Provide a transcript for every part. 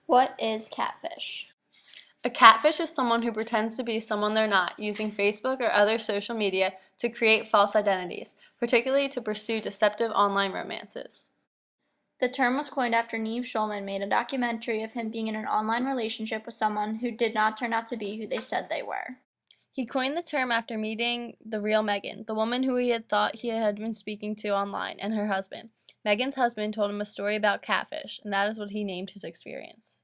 What is catfish? A catfish is someone who pretends to be someone they're not, using Facebook or other social media to create false identities, particularly to pursue deceptive online romances. The term was coined after Neve Schulman made a documentary of him being in an online relationship with someone who did not turn out to be who they said they were. He coined the term after meeting the real Megan, the woman who he had thought he had been speaking to online, and her husband. Megan's husband told him a story about catfish, and that is what he named his experience.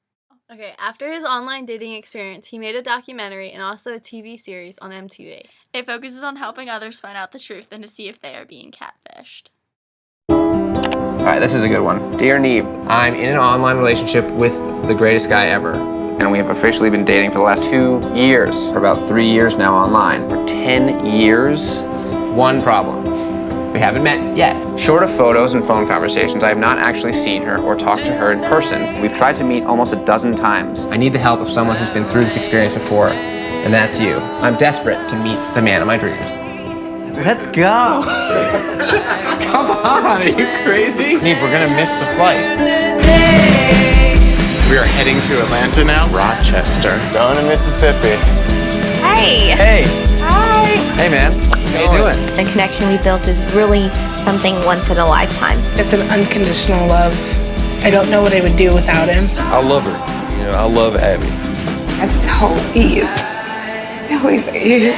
Okay, after his online dating experience, he made a documentary and also a TV series on MTV. It focuses on helping others find out the truth and to see if they are being catfished. All right, this is a good one. Dear Neve, I'm in an online relationship with the greatest guy ever. And we have officially been dating for the last 2 years. For about 3 years now online. For 10 years, one problem. We haven't met yet. Short of photos and phone conversations, I have not actually seen her or talked to her in person. We've tried to meet almost a dozen times. I need the help of someone who's been through this experience before, and that's you. I'm desperate to meet the man of my dreams. Let's go! Come on, are you crazy? Neve, we're gonna miss the flight. We are heading to Atlanta now. Rochester. Going to Mississippi. Hey! Hey! Hi! Hey, man. How you doing? The connection we built is really something once in a lifetime. It's an unconditional love. I don't know what I would do without him. I love her. You know, I love Abby. I just hope he is. He always is.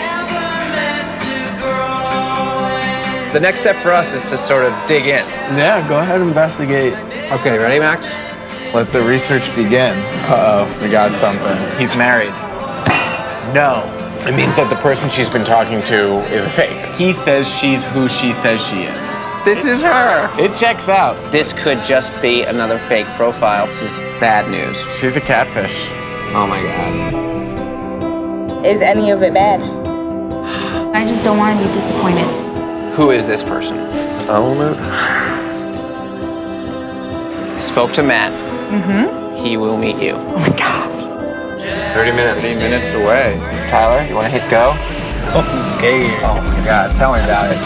The next step for us is to sort of dig in. Yeah, go ahead and investigate. Okay, ready, Max? Let the research begin. Uh-oh, we got something. He's married. No. It means that the person she's been talking to is a fake. He says she's who she says she is. This is her. It checks out. This could just be another fake profile. This is bad news. She's a catfish. Oh my God. Is any of it bad? I just don't want to be disappointed. Who is this person? I don't know. I spoke to Matt. Mm-hmm. He will meet you. Oh my God. 30 minutes. 30 minutes away. Tyler, you want to hit go? I'm scared. Oh my God, tell me about it.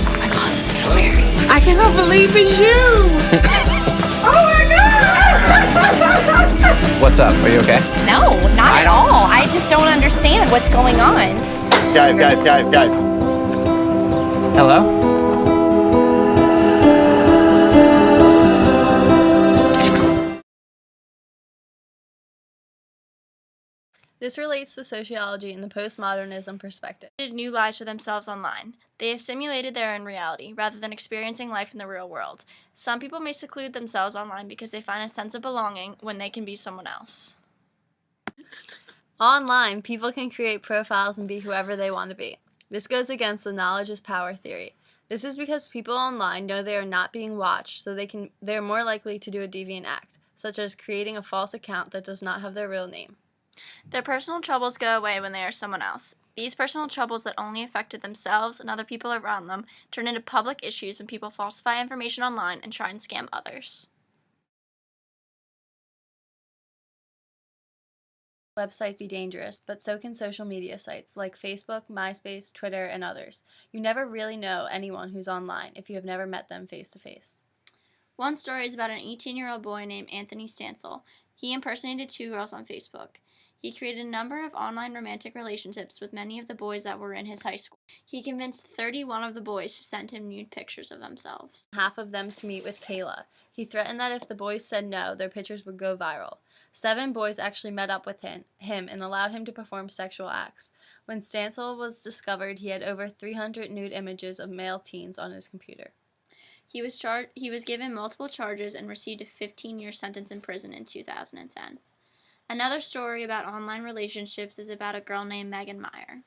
Oh my God, this is so weird. I cannot believe it's you. Oh my God. What's up? Are you okay? No, not at all. I just don't understand what's going on. Guys. Hello? This relates to sociology in the postmodernism perspective. New lives for themselves online. They have simulated their own reality, rather than experiencing life in the real world. Some people may seclude themselves online because they find a sense of belonging when they can be someone else. Online, people can create profiles and be whoever they want to be. This goes against the knowledge is power theory. This is because people online know they are not being watched, so they are more likely to do a deviant act, such as creating a false account that does not have their real name. Their personal troubles go away when they are someone else. These personal troubles that only affected themselves and other people around them turn into public issues when people falsify information online and try and scam others. Websites be dangerous, but so can social media sites like Facebook, MySpace, Twitter, and others. You never really know anyone who's online if you have never met them face to face. One story is about an 18-year-old boy named Anthony Stansel. He impersonated 2 girls on Facebook. He created a number of online romantic relationships with many of the boys that were in his high school. He convinced 31 of the boys to send him nude pictures of themselves. Half of them to meet with Kayla. He threatened that if the boys said no, their pictures would go viral. 7 boys actually met up with him and allowed him to perform sexual acts. When Stansel was discovered, he had over 300 nude images of male teens on his computer. He was given multiple charges and received a 15-year sentence in prison in 2010. Another story about online relationships is about a girl named Megan Meyer.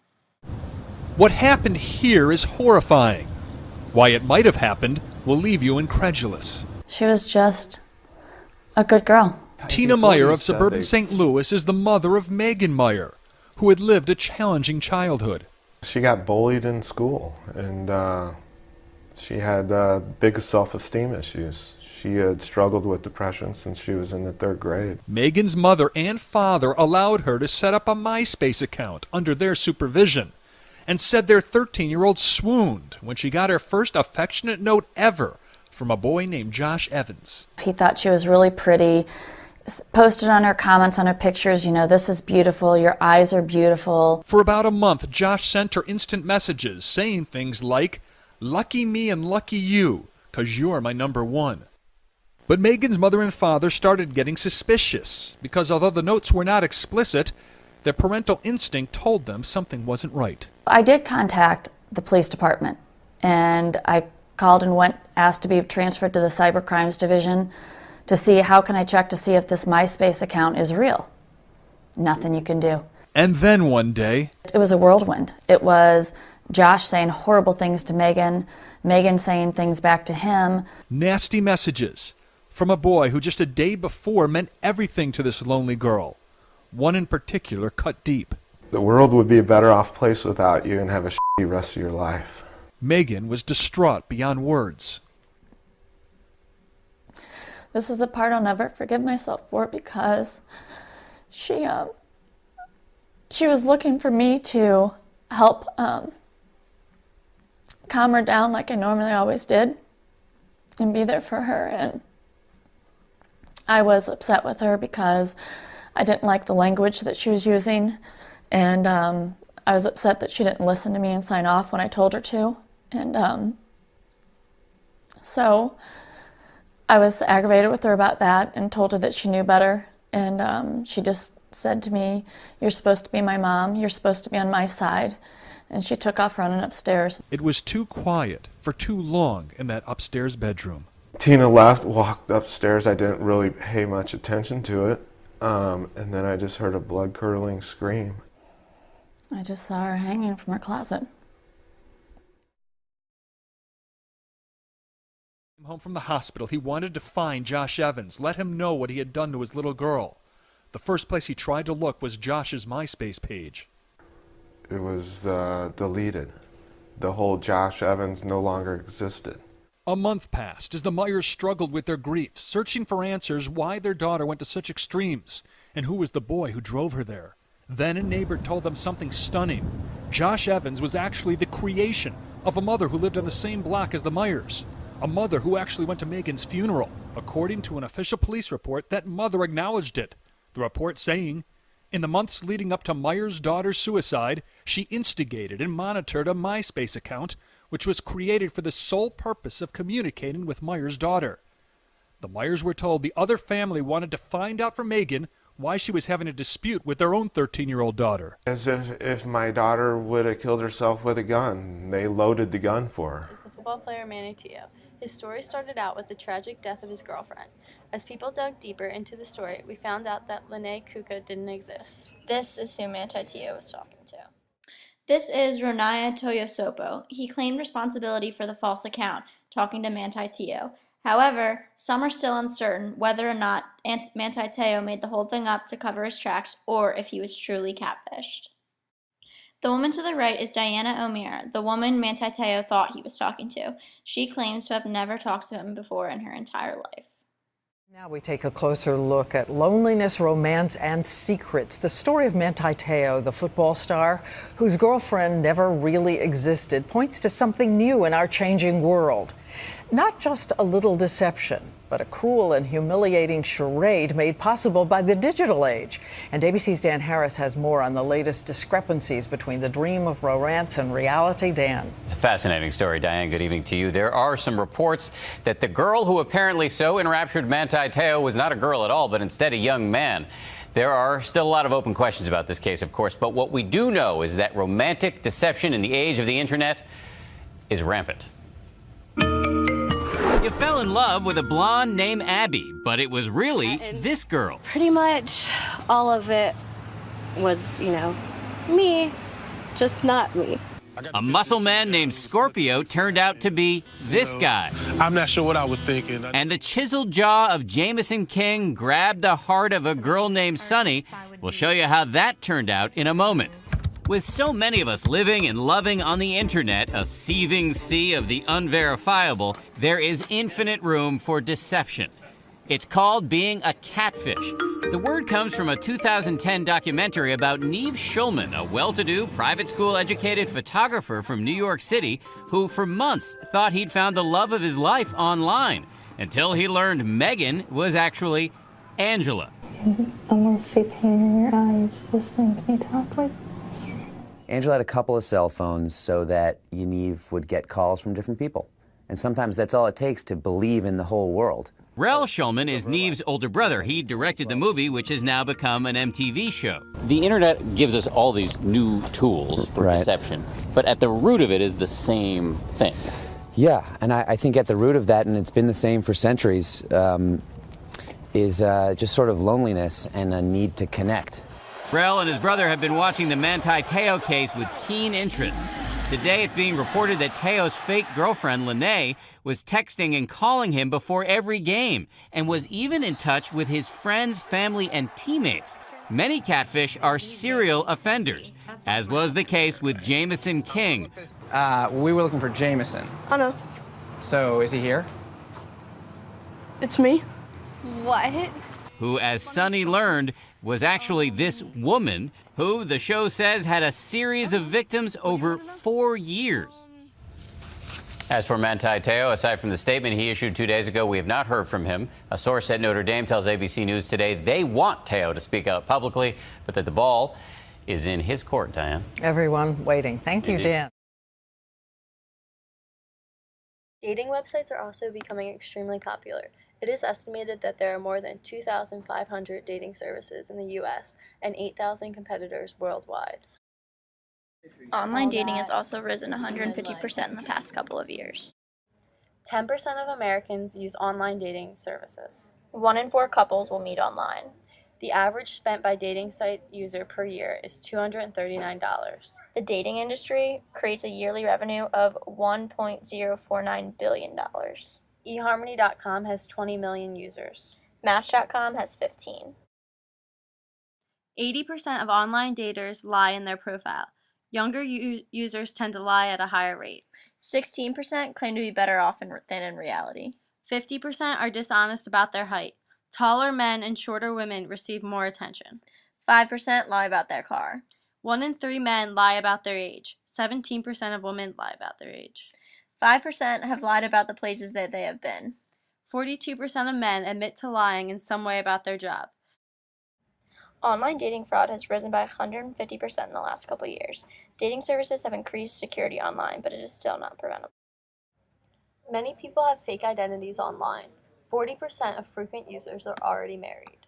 What happened here is horrifying. Why it might have happened will leave you incredulous. She was just a good girl. Tina Meyer of suburban St. Louis is the mother of Megan Meyer, who had lived a challenging childhood. She got bullied in school, and she had big self-esteem issues. She had struggled with depression since she was in the 3rd grade. Megan's mother and father allowed her to set up a MySpace account under their supervision, and said their 13-year-old swooned when she got her first affectionate note ever from a boy named Josh Evans. He thought she was really pretty, posted on her comments on her pictures, you know, this is beautiful, your eyes are beautiful. For about a month, Josh sent her instant messages saying things like, "Lucky me and lucky you, 'cause you're my #1. But Megan's mother and father started getting suspicious because although the notes were not explicit, their parental instinct told them something wasn't right. I did contact the police department, and I called and asked to be transferred to the Cyber Crimes Division to see how can I check to see if this MySpace account is real. Nothing you can do. And then one day, it was a whirlwind. It was Josh saying horrible things to Megan, Megan saying things back to him. Nasty messages from a boy who just a day before meant everything to this lonely girl. One in particular cut deep. The world would be a better off place without you and have a shitty rest of your life. Megan was distraught beyond words. This is the part I'll never forgive myself for because she was looking for me to help calm her down like I normally always did and be there for her. And I was upset with her because I didn't like the language that she was using. And I was upset that she didn't listen to me and sign off when I told her to. And so I was aggravated with her about that and told her that she knew better. And she just said to me, "You're supposed to be my mom. You're supposed to be on my side." And she took off running upstairs. It was too quiet for too long in that upstairs bedroom. Tina left, walked upstairs. I didn't really pay much attention to it. And then I just heard a blood-curdling scream. I just saw her hanging from her closet. Home from the hospital, he wanted to find Josh Evans, let him know what he had done to his little girl. The first place he tried to look was Josh's MySpace page. It was deleted. The whole Josh Evans no longer existed. A month passed as the Myers struggled with their grief, searching for answers why their daughter went to such extremes and who was the boy who drove her there. Then a neighbor told them something stunning. Josh Evans was actually the creation of a mother who lived on the same block as the Myers. A mother who actually went to Megan's funeral. According to an official police report, that mother acknowledged it. The report saying, in the months leading up to Myers' daughter's suicide, she instigated and monitored a MySpace account, which was created for the sole purpose of communicating with Myers' daughter. The Myers were told the other family wanted to find out from Megan why she was having a dispute with their own 13-year-old daughter. As if my daughter would have killed herself with a gun. They loaded the gun for her. Is the football player Manny Teo. His story started out with the tragic death of his girlfriend. As people dug deeper into the story, we found out that Lene Kuka didn't exist. This is who Manti Teo was talking to. This is Ronaya Toyosopo. He claimed responsibility for the false account, talking to Manti Teo. However, some are still uncertain whether or not Manti Teo made the whole thing up to cover his tracks or if he was truly catfished. The woman to the right is Diana O'Meara, the woman Manti Teo thought he was talking to. She claims to have never talked to him before in her entire life. Now we take a closer look at loneliness, romance, and secrets. The story of Manti Teo, the football star, whose girlfriend never really existed, points to something new in our changing world. Not just a little deception, but a cruel and humiliating charade made possible by the digital age. And ABC's Dan Harris has more on the latest discrepancies between the dream of romance and reality. Dan. It's a fascinating story, Diane. Good evening to you. There are some reports that the girl who apparently so enraptured Manti Teo was not a girl at all, but instead a young man. There are still a lot of open questions about this case, of course, but what we do know is that romantic deception in the age of the internet is rampant. You fell in love with a blonde named Abby, but it was really this girl. Pretty much all of it was, me, just not me. A muscle man named Scorpio turned out to be this guy. I'm not sure what I was thinking. And the chiseled jaw of Jameson King grabbed the heart of a girl named Sunny. We'll show you how that turned out in a moment. With so many of us living and loving on the internet, a seething sea of the unverifiable, there is infinite room for deception. It's called being a catfish. The word comes from a 2010 documentary about Neve Schulman, a well-to-do, private school-educated photographer from New York City who for months thought he'd found the love of his life online until he learned Megan was actually Angela. I can almost see pain in your eyes listening to me talk like this. Angela had a couple of cell phones so that Yaniv would get calls from different people. And sometimes that's all it takes to believe in the whole world. Rel Schulman is Neve's older brother. He directed the movie, which has now become an MTV show. The internet gives us all these new tools for deception, but at the root of it is the same thing. Yeah, and I think at the root of that, and it's been the same for centuries, is just sort of loneliness and a need to connect. Rel and his brother have been watching the Manti Te'o case with keen interest. Today, it's being reported that Te'o's fake girlfriend, Lene, was texting and calling him before every game and was even in touch with his friends, family, and teammates. Many catfish are serial offenders, as was the case with Jameson King. We were looking for Jameson. Oh, no. So, is he here? It's me. What? Who, as Sonny learned, was actually this woman who, the show says, had a series of victims over 4 years. As for Manti Te'o, aside from the statement he issued 2 days ago, we have not heard from him. A source at Notre Dame tells ABC News today they want Te'o to speak out publicly, but that the ball is in his court, Diane. Everyone waiting. Thank you, Dan. Dating websites are also becoming extremely popular. It is estimated that there are more than 2,500 dating services in the U.S. and 8,000 competitors worldwide. Online dating has also risen 150% in the past couple of years. 10% of Americans use online dating services. 1 in 4 couples will meet online. The average spent by dating site user per year is $239. The dating industry creates a yearly revenue of $1.049 billion. eHarmony.com has 20 million users. Match.com has 15. 80% of online daters lie in their profile. Younger users tend to lie at a higher rate. 16% claim to be better off than in reality. 50% are dishonest about their height. Taller men and shorter women receive more attention. 5% lie about their car. 1 in 3 men lie about their age. 17% of women lie about their age. 5% have lied about the places that they have been. 42% of men admit to lying in some way about their job. Online dating fraud has risen by 150% in the last couple of years. Dating services have increased security online, but it is still not preventable. Many people have fake identities online. 40% of frequent users are already married.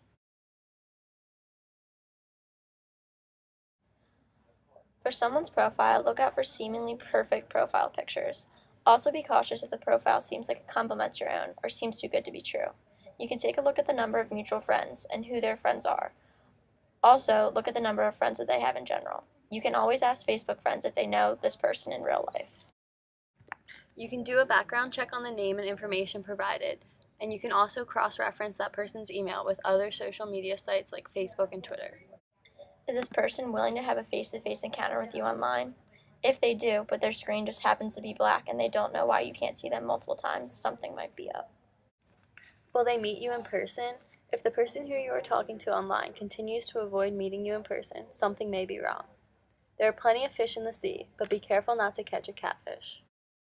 For someone's profile, look out for seemingly perfect profile pictures. Also be cautious if the profile seems like it complements your own or seems too good to be true. You can take a look at the number of mutual friends and who their friends are. Also, look at the number of friends that they have in general. You can always ask Facebook friends if they know this person in real life. You can do a background check on the name and information provided, and you can also cross-reference that person's email with other social media sites like Facebook and Twitter. Is this person willing to have a face-to-face encounter with you online? If they do, but their screen just happens to be black and they don't know why you can't see them multiple times, something might be up. Will they meet you in person? If the person who you are talking to online continues to avoid meeting you in person, something may be wrong. There are plenty of fish in the sea, but be careful not to catch a catfish.